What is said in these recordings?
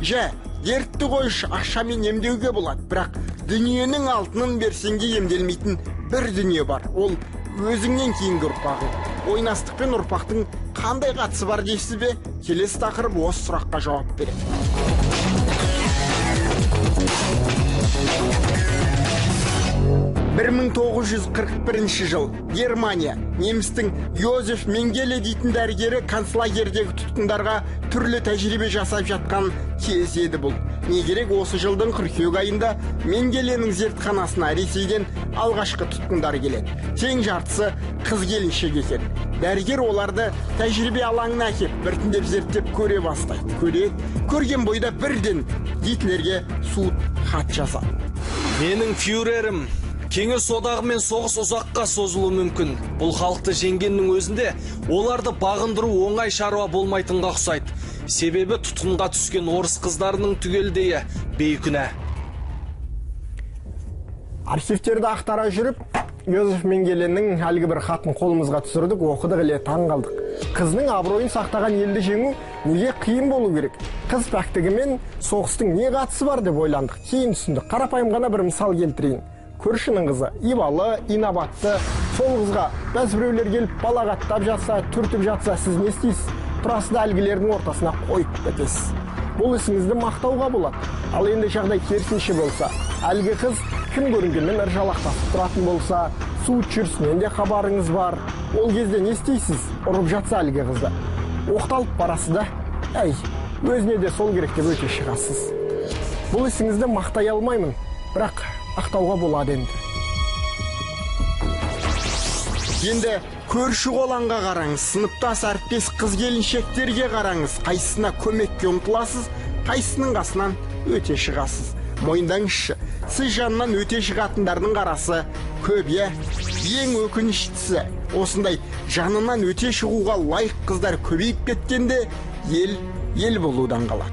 Жә, дертті қойш ақшамен емдеуге болады, бірақ дүниенің алтынын берсеңге емделмейтін бір дүние бар. Ол өзіңнен кейінгі ұрпағың. Ойнастық пен ұрпақтың қандай қатысы бар дейсіз бе? Келесі тақырып осы сұраққа жауап береді. 1941 жыл Германия немістің Йозеф Менгеле дейтін дәрігері концлагердегі тұтқындарға түрлі тәжірибе жасап жатқан кез еді бұл. Не керек, осы жылдың қыркүйек айында Менгеленің зертханасына Ресейден алғашқы тұтқындар келеді. Тең жартысы қыз келіншек екен. Дәрігер оларды тәжірибе алаңына әкеп, біртіндеп зерттеп көре бастайды. Көрген бойда бірден Гитлерге суыт хат жазады. Менің фюрерім, Кеңес одағымен соғыс ұзаққа созылуы мүмкін. Бұл халықты жеңгеннің өзінде оларды бағындыру оңай шаруа болмайтынға ұқсайды. Себебі тұтқынға түскен орыс қыздарының түгелдейі бейкүнә. Архивтерді ақтара жүріп, Йозеф Менгеленің әлгі бір хатын қолымызға түсірдік, оқыдық, іле таң қалдық. Қызның абыройын сақтаған елді жеңу неге қиын болу керек? Қыз пәктігімен соғыстың не қатысы бар деп ойландық. Кейін түсіндік. Қарапайым ғана бір мысал келтірейін. Көршінің қызы ибалы, инабатты. Сол қызға бәзбіреулер келіп балағаттап жатса, түртіп жатса, сіз не істейсіз? Тұрасыз да әлгілердің ортасына қойып кетесіз. Бұл ісіңізді мақтауға болады. Ал енді жағдай керісінше болса, әлгі қыз кім көрінгенмен ыржалақтасып тұратын болса, суыт жүрісінен де хабарыңыз бар. Ол кезде не істейсіз? Ұрып жатса әлгі қызды. Оқталып барасыз да, өзіне де сол керек деп өте шығасыз. Бұл ісіңізді мақтай алмаймын, бірақ ақтауға болады енді. Енді көрші қолаңға қараңыз, сыныптас әріптес қыз келіншектерге қараңыз, қайсысына көмекке ұмтыласыз, қайсысының қасынан өте шығасыз. Мойындаңызшы, сіз жанынан өте шығатындардың қарасы көп, ең өкініштісі, осындай жанынан өте шығуға лайық қыздар көбейіп кеткенде, ел болудан қалады.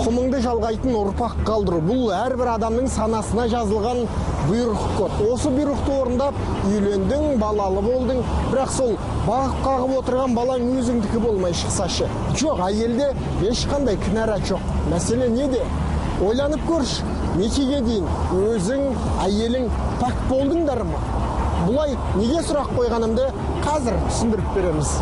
Тұқымыңды жалғайтын ұрпақ қалдыру, бұл әрбір адамның санасына жазылған бұйрық код. Осы бұйрықты орындап үйлендің, балалы болдың, бірақ сол бағып қағып отырған балаң өзіңдікі болмай шықсашы. Жоқ, әйелде ешқандай кінәрат жоқ. Мәселе неде? Ойланып көрш, некеге дейін өзің, әйелің пәк болдыңдар ма? Бұлай неге сұрақ қойғанымды қазір түсіндіріп береміз.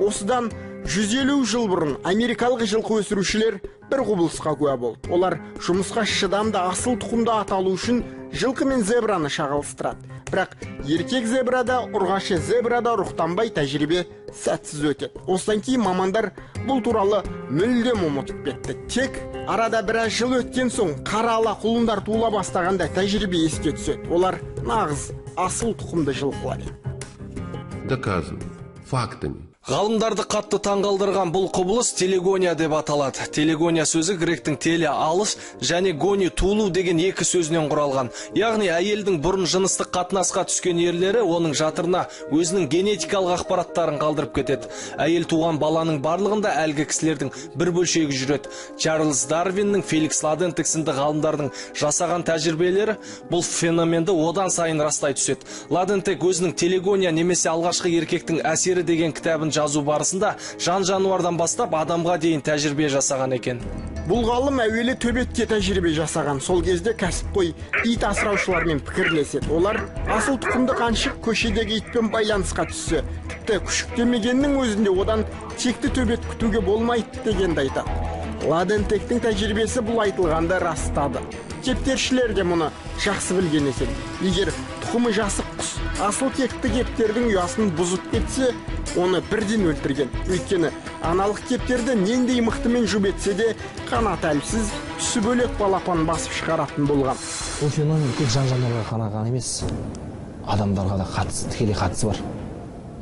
Осыдан 150 жыл бұрын америкалық жылқы өсірушілер бір құбылысқа куә болды. Олар жұмысқа шыдамды асыл тұқымды аталу үшін жылқы мен зебраны шағылыстырады. Бірақ еркек зебрада, ұрғашы зебрада рухтанбай тәжірибе сәтсіз өтеді. Осыдан кейін мамандар бұл туралы мүлдем ұмытып кетті. Тек арада біраз жыл өткен соң қара ала құлындар туыла бастағанда тәжірибе еске түседі. Олар нағыз асыл тұқымды жылқылар еді. Доказано фактами. Ғалымдарды қатты таңғалдырған бұл құбылыс телегония деп аталады. Телегония сөзі гректің теле алыс және гони туылу деген екі сөзінен құралған. Яғни әйелдің бұрын жыныстық қатынасқа түскен ерлері оның жатырына өзінің генетикалық ақпараттарын қалдырып кетеді. Әйел туған баланың барлығында әлгі кісілердің бір бөлшегі жүреді. Чарльз Дарвиннің, Феликс Ладентек сынды ғалымдардың жасаған тәжірибелері бұл феноменді одан сайын растай түседі. Ладентек өзінің телегония немесе алғашқы еркектің әсері деген кітабын жазу барысында жан-жануардан бастап адамға дейін тәжірибе жасаған екен. Бұл ғалым әуелі төбетке тәжірибе жасаған. Сол кезде кәсіпқой ит асыраушылармен пікірлеседі. Олар асыл тұқымды қаншық көшедегі итпен байланысқа түссе, тіпті күшіктемегеннің өзінде одан текті төбет күтуге болмайды дегенді айтады. Ладентектің тәжірибесі бұл айтылғанды растады. Кептершілер де мұны жақсы білген екен. Егер тұқымы жасық құс асыл текті кептердің ұясын бұзып кетсе, оны бірден өлтірген. Өйткені аналық кептерді нендей мықтымен жұп етсе де қанаты әлсіз, түсі бөлек балапан басып шығаратын болған. Бұл феномен тек жан-жануарға ғана емес, адамдарға да тікелей қатысы бар.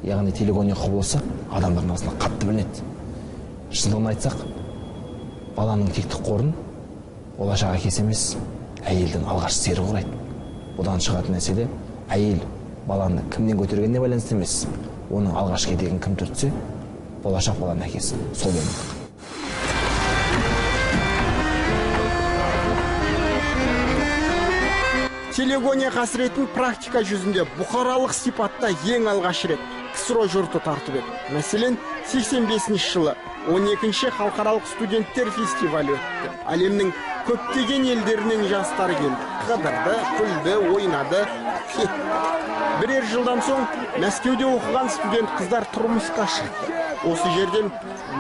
Яғни телегония құбылысы адамдардың арасында қатты білінеді. Шындығын айтсақ, баланың тектік қорын болашақ әкесі емес, әйелдің алғаш сері құрайды. Одан шығатын мәселе, әйел баланы кімнен көтергеніне байланысты емес, оның алғашқы етегін кім түртсе, болашақ баланың әкесі сол болмақ. телегония қасіретін практика жүзінде бұқаралық сипатта ең алғаш рет КСРО жұрты тартып еді. Мәселен, 85 жылы 12-ші халықаралық студенттер фестивалі өтті. Әлемнің көптеген елдерінен жастар келді. Қыдырды, күлді, ойнады, кетті. Бірер жылдан соң Мәскеуде оқыған студент қыздар тұрмысқа шықты. Осы жерден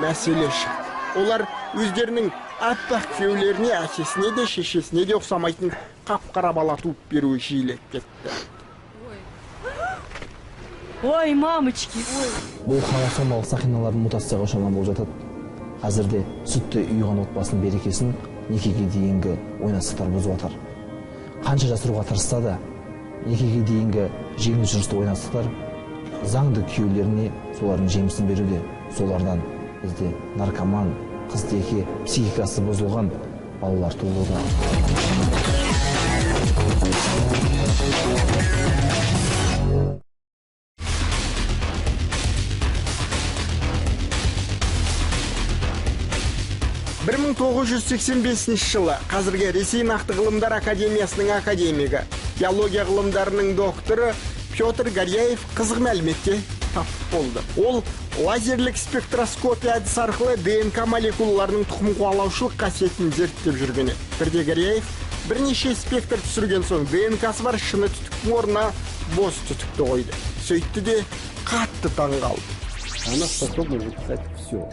мәселе шықты. Олар өздерінің аппақ күйеулеріне, әкесіне де, шешесіне де ұқсамайтын қап-қара бала туып беруі жиілеп кетті. Ой, мамочки, ой. Бұл хромосомалық сақиналардың мутацияға ұшыраған болып жатады. Қазірде сүтті ұйыған отбасының берекесін некеге дейінгі ойнастықтар бұзып жатыр. Қанша жасыруға тырысса да, некеге дейінгі жеңіл жүрісті ойнастықтар заңды күйеулеріне солардың жемісін беруде. Солардан бізде наркоман, қыз-теке, психикасы бұзылған балалар туылуда. Бір 1985 жылы қазіргі Ресей нақты ғылымдар академиясының академигі, биология ғылымдарының докторы Петр Горяев қызық мәліметке тап болды. Ол лазерлік спектроскопия әдісі арқылы ДНК молекулаларының тұқым қуалаушылық қасиетін зерттеп жүрген еді. Бірде Горяев бірнеше спектр түсірген соң ДНК-сы бар шыны түтіктің орнына бос түтікті қойды. Сөйтті де қатты таңғалды. Она способна записать все.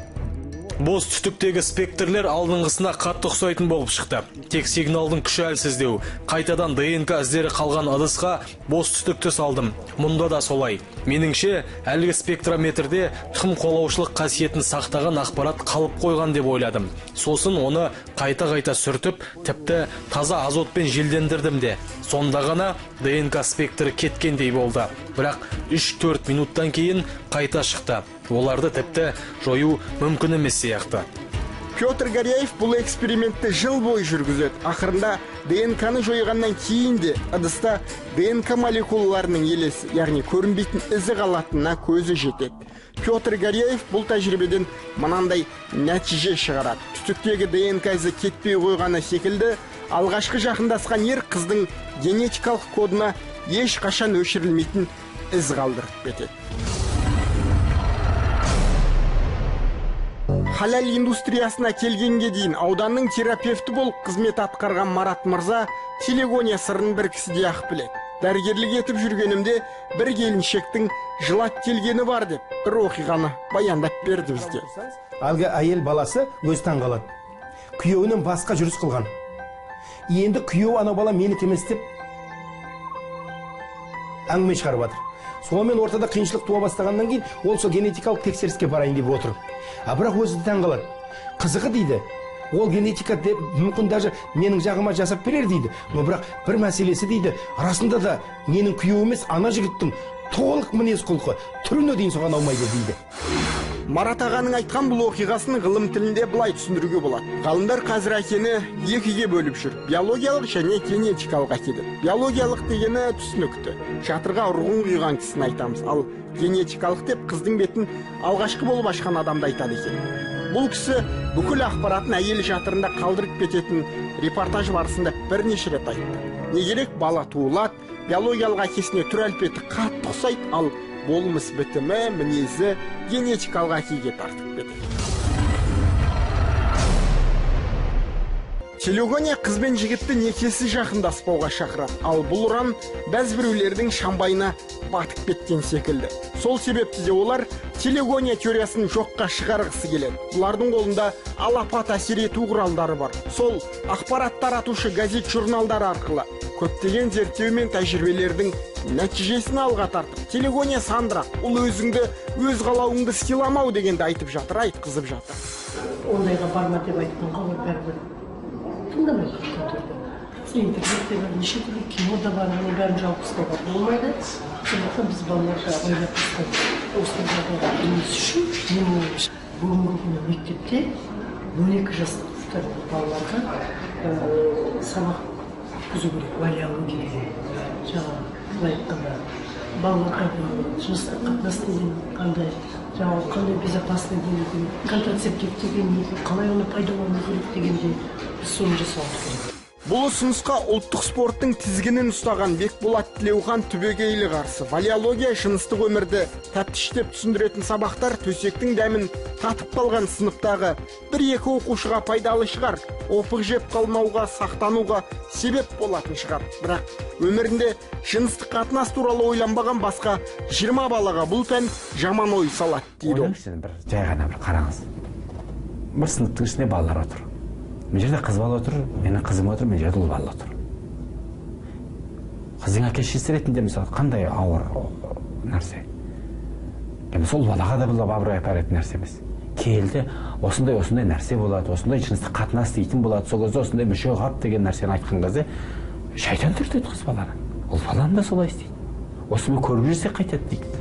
Бос түтіктегі спектрлер алдыңғысына қатты ұқсайтын болып шықты. Тек сигналдың күші әлсіздеу. Қайтадан ДНК іздері қалған ыдысқа бос түтікті салдым. Мұнда да солай. Меніңше, әлгі спектрометрде тұқым қуалаушылық қасиетін сақтаған ақпарат қалып қойған деп ойладым. Сосын оны қайта-қайта сүртіп, тіпті таза азотпен желдендірдім де. Сонда ғана ДНК спектрі кеткендей болды. Бірақ 3-4 минуттан кейін қайта шықты. Оларды тіпті жою мүмкін емес сияқты. Петр Горяев бұл экспериментті жыл бойы жүргізеді. Ақырында ДНК-ны жойғаннан кейін де ыдыста ДНК молекулаларының елесі, яғни көрінбейтін ізі қалатынына көзі жетеді. Петр Горяев бұл тәжірибеден мынандай нәтиже шығарады. Түтіктегі ДНК ізі кетпей қойғаны секілді, алғашқы жақындасқан ер қыздың генетикалық кодына ешқашан өшірілмейтін із қалдырып кетеді. Халал индустриясына келгенге дейін ауданның терапевті болып қызмет атқарған Марат мырза телегония сырын бір кісіде ақ біледі. Дәрігерлік етіп жүргенімде бір келіншектің жылап келгені бар деп бір оқиғаны баяндап берді бізге. Әлгі әйел баласы өз таңғалады. Күйеуінің басқа жүріс қылған. Енді күйеу ана бала менікі емес деп әңгіме шығарып жатыр. Сонымен ортада қиыншылық туа бастағаннан кейін ол сол генетикалық тексеріске барайын деп отыр. Бірақ өзі таңғалады. Қызығы дейді, ол генетика деп мүмкін даже менің жағыма жасап берер дейді. Но бірақ бір мәселесі дейді, арасында да менің күйеуім емес, ана жігіттің толық мінез құлқы түріне дейін соған аумайды дейді. Марат ағаның айтқан бұл оқиғасын ғылым тілінде былай түсіндіруге болады. Ғалымдар қазір әкені екіге бөліп жүр. Биологиялық және генетикалық әке деп. Биологиялық дегені түсінікті. Шатырға ұрғын құйған кісіні айтамыз. Ал генетикалық деп қыздың бетін алғашқы болып ашқан адамды айтады екен. Бұл кісі бүкіл ақпаратын әйел жатырында қалдырып кететін репортаж барысында бірнеше рет айтты. Не керек, бала туылады, биологиялық әкесіне түр әлпеті қатты ұқсайды, ал болмыс бітімі, мінезі генетикалық әкеге тартып кетеді. Телегония қыз бен жігітті некесі жақындаспауға шақырады. Ал бұл ұран бәзбіреулердің шамбайына батып кеткен секілді. Сол себепті де олар телегония теориясын жоққа шығарғысы келеді. Бұлардың қолында алапат әсер ету құралдары бар. Сол ақпарат таратушы газет журналдар арқылы көптеген зерттеу мен тәжірибелердің нәтижесін алға тартып, телегония сандырақ, ол өзіңді, өз қалауыңды сыйламау дегенді айтып жатыр, айтқызып жатыр. Ондайға барма деп айтқанға ол бәрібір тыңдамай көтерді. Интернетте бар, неше түрлі кино да бар, оның бәрін жауып тастауға болмайды. Сондықтан біз балаларға ойлап тастап осы жағдайға келмес үшін менің ойымша бүгінгі күні мектепте 12 жастағы балаларға сабақ өткізу керек, валиология деген. Жаңағы былай айтқанда балаларға жыныстық қатынас деген қандай, жаңағы қандай безопасный болу керек, контрацептив деген қалай оны пайдалану керек дегенде біз соны жасауымыз керек. Бұл ұсынысқа ұлттық спорттың тізгінін ұстаған Бекболат Тілеухан түбегейлі қарсы. Валеология жыныстық өмірді тәптіштеп түсіндіретін сабақтар төсектің дәмін татып қалған сыныптағы бір-екі оқушыға пайдалы шығар, опық жеп қалмауға, сақтануға себеп болатын шығар. Бірақ өмірінде жыныстық қатынас туралы ойланбаған басқа 20 балаға бұл пән жаман ой салады дейді ол. Бір жай ғана бір қараңыз. Бір сыныптың ішінде балалар отыр. Мен жерде қыз бала отыр, менің қызым отыр, мен жерде ұл бала отыр. Қыздың әке-шешесі ретінде мысалы қандай ауыр нәрсе. Енді сол балаға да бұл абырой апаратын нәрсе емес. Келді, осындай нәрсе болады, осындай жыныстық қатынас дейтін болады, сол кезде осындай мүше қап деген нәрсені айтқан кезде шайтан түртеді қыз баланы. Ол баланы да солай істейді. Осыны көріп жүрсе қайтады дейді.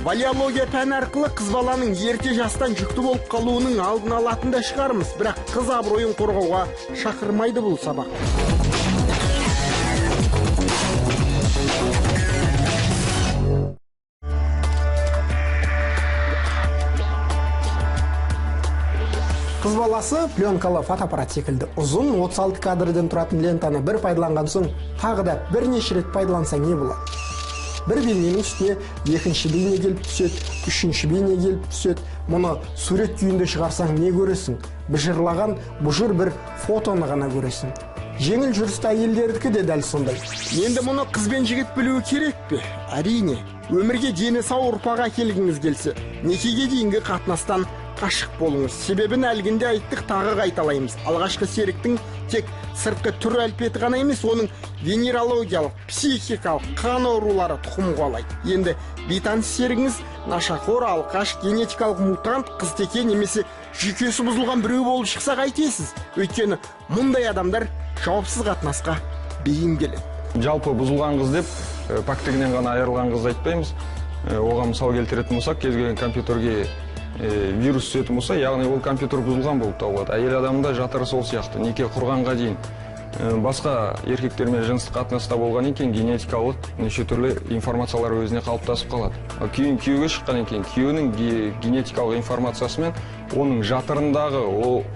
Валеология пән арқылы қыз баланың ерте жастан жүкті болып қалуының алдын алатын да шығармыз, бірақ қыз абыройын қорғауға шақырмайды бұл сабақ. Қыз баласы пленкалы фотоаппарат секілді ұзын 36 кадрден тұратын лентаны бір пайдаланған соң тағы да бірнеше рет пайдаланса не болады? Бір бейненің үстіне екінші бейне келіп түседі, үшінші бейне келіп түседі. Мұны сурет күйінде шығарсаң не көресің? Быжырлаған бұжыр бір фотоны ғана көресің. Жеңіл жүрісті әйелдердікі де дәл сондай. Енді мұны қыз бен жігіт білуі керек пе? Әрине, өмірге дені сау ұрпақ әкелгіңіз келсе, некеге дейінгі қатынастан қашық болыңыз. Себебін әлгінде айттық, тағы қайталаймыз. Алғашқы серіктің тек сыртқы түр әлпеті ғана емес, оның венерологиялық, психикалық, қан аурулары тұқым қуалайды. Енді бейтаныс серігіңіз нашақор, алқаш, генетикалық мутант, қызтеке немесе жүйкесі бұзылған біреу болып шықса қайтесіз? Өйткені мұндай адамдар жауапсыз қатынасқа бейім келеді. Жалпы бұзылған қыз деп, пәктігінен ғана айырылған қыз айтпаймыз. Оған мысал келтіретін болсақ, кез келген компьютерге вирус түсетін болса, яғни ол компьютер бұзылған болып табылады. Әйел адамда жатыры сол сияқты, неке құрғанға дейін басқа еркектермен жыныстық қатынаста болған екен генетикалық неше түрлі информациялар өзіне қалыптасып қалады. Күйеуге шыққан екен, күйеуінің генетикалық информациясымен оның жатырындағы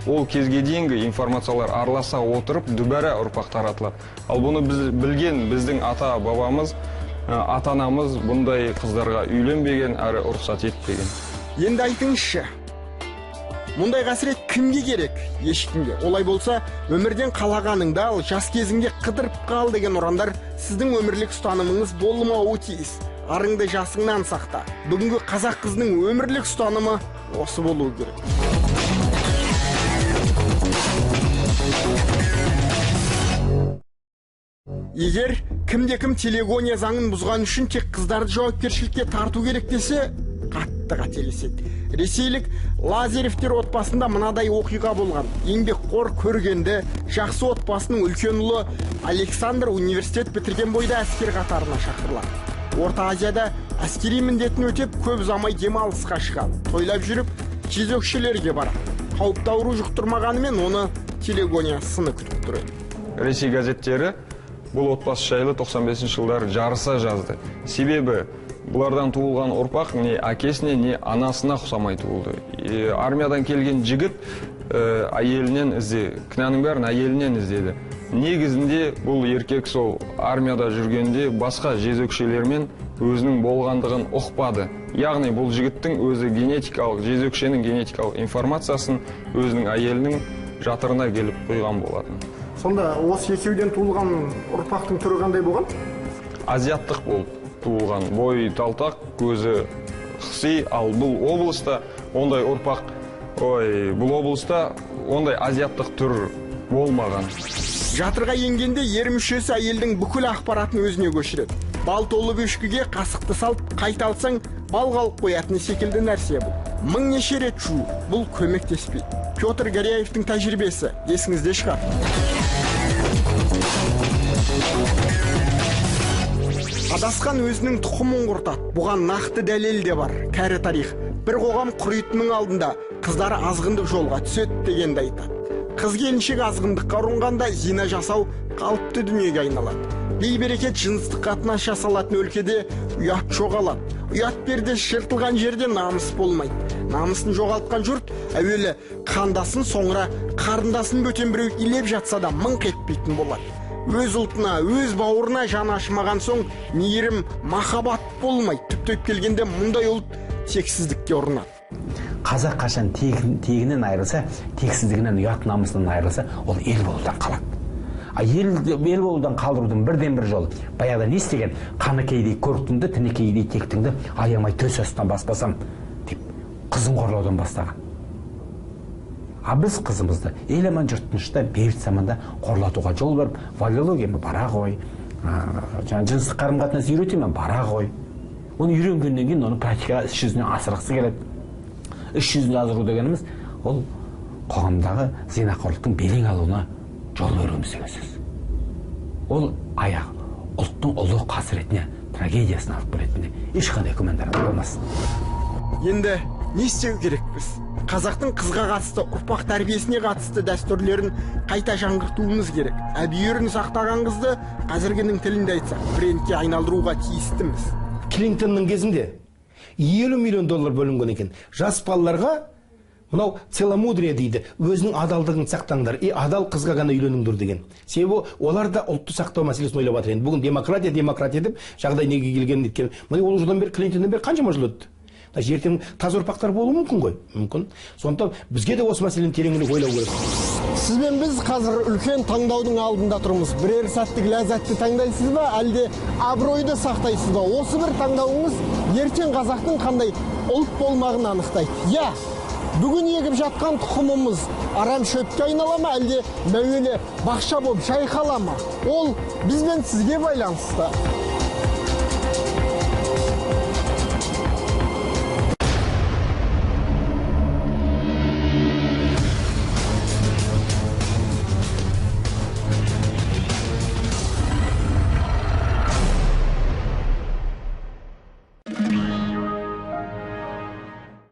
ол кезге дейінгі информациялар араласа отырып дүбәрә ұрпақ таратылады. Ал бұны білген біздің ата-бабамыз, ата-анамыз бұндай қыздарға үйленбеген, әрі рұқсат етпеген. Енді айтыңызшы, мұндай қасірет кімге керек? Ешкімге. Олай болса, өмірден қалағаныңды ал, жас кезіңде қыдырып қал деген ұрандар сіздің өмірлік ұстанымыңыз болмауы тиіс. Арыңды жасыңнан сақта. Бүгінгі қазақ қызының өмірлік ұстанымы осы болуы керек. Егер кімде-кім телегония заңын бұзған үшін тек қыздарды жауапкершілікке тарту керек десе, қатты қателеседі. Ресейлік Лазаревтер отбасында мынадай оқиға болған. Еңбекқор, көргенді, жақсы отбасының үлкен ұлы Александр университет бітірген бойда әскер қатарына шақырылады. Орта Азияда әскери міндетін өтеп, көп ұзамай демалысқа шығады. Тойлап жүріп, жезөкшелерге барады. Қауіпті ауру жұқтырмағанымен оны телегония сыны күтіп тұрады. Ресей газеттері бұл отбасы жайлы 95 жылдары жарыса жазды. Себебі бұлардан туылған ұрпақ не әкесіне, не анасына ұқсамай туылды. Армиядан келген жігіт әйелінен кінәнің бәрін әйелінен іздеді. Негізінде бұл еркек сол армияда жүргенде басқа жезөкшелермен өзінің болғандығын ұқпады. Яғни бұл жігіттің өзі жезөкшенің генетикалық информациясын өзінің әйелінің жатырына келіп қойған болатын. Сонда осы екеуден туылған ұрпақтың түрі қандай болған? Азиаттық болып туылған. Бойы талтақ, көзі қыси, ал бұл облыста ондай ұрпақ, бұл облыста ондай азиаттық түр болмаған. Жатырға енгенде ер мүшесі әйелдің бүкіл ақпаратын өзіне көшіреді. Бал толы бөшкіге қасықты салып қайталсаң, бал қалып қоятын секілді нәрсе бұл. Мың неше рет жуу, бұл көмектеспейді. Петр Горяевтің тәжірибесі есіңізде шығар. Адасқан өзінің тұқымын құртады. Бұған нақты дәлел де бар. Кәрі тарих. Бір қоғам құритынның алдында қыздары азғындық жолға түседі дегенді айтады. Қыз келіншек азғындыққа ұрынғанда зина жасау қалыпты дүниеге айналады. Бейберекет жыныстық қатынас жасалатын өлкеде ұят жоғалады. Ұят пердесі жыртылған жерде намыс болмайды. намысын жоғалтқан жұрт әуелі қандасын, соңыра қарындасын бөтен біреу илеп жатса да мыңқ етпейтін болады. Өз ұлтына, өз бауырына жаны ашымаған соң мейірім, махаббат болмайды. Түптеп келгенде мұндай ұлт тексіздікке ұрынады. Қазақ қашан тегінен айырылса, тексіздігінен, ұят намысынан айырылса, ол ел болудан қалады. Ел болудан қалдырудың бірден бір жолы. Баяғыда не істеген? Қаныкейдей көріктіңді, тінікейдей тектіңді аямай төс астынан баспасам деп қызын қорлаудан бастаған. Біз қызымызды ел аман жұртынышта бейбіт заманда қорлатуға жол беріп, валиологияны бара қой, жыныстық қарым-қатынас үйретемін, бара қой. Оны үйренгеннен кейін оны практикаға іс жүзіне асырғысы келеді. Іс жүзіне асыру дегеніміз ол қоғамдағы зинақорлықтың белең алуына жол беруіміз деген сөз. Ол аяқ ұлттың ұлы қасіретіне, трагедиясына алып келетініне ешқандай күмәндарың болмасын. Енді не істеу керекпіз? Қазақтың қызға қатысты, ұрпақ тәрбиесіне қатысты дәстүрлерін қайта жаңғыртуымыз керек. Әбүйірін сақтаған қызды қазіргінің тілінде айтсақ, брендке айналдыруға тиістіміз. Клинтонның кезінде 50 миллион доллар бөлінген екен. Жас балаларға мынау целомудрие дейді, өзінің адалдығын сақтаңдар, адал қызға ғана үйленіңдер деген. Себебі олар да ұлтты сақтау мәселесін ойлап жатыр. Бүгін демократия деп жағдай неге келгенін еткен. Міне ол жылдан бері, Клинтоннан бері қаншама жыл өтті. Ертең таза ұрпақтар болуы мүмкін ғой. Мүмкін. Сондықтан бізге де осы мәселені тереңірек ойлау керек. Сіз бен біз қазір үлкен таңдаудың алдында тұрмыз. Бірер сәттік ләззатты таңдайсыз ба, әлде абыройды сақтайсыз ба? Осы бір таңдауыңыз ертең қазақтың қандай ұлт болмағын анықтайды. Бүгін егіп жатқан тұқымымыз арам шөпке айнала ма, әлде мәуелі бақша болып жайқала ма? Ол бізбен сізге байланысты.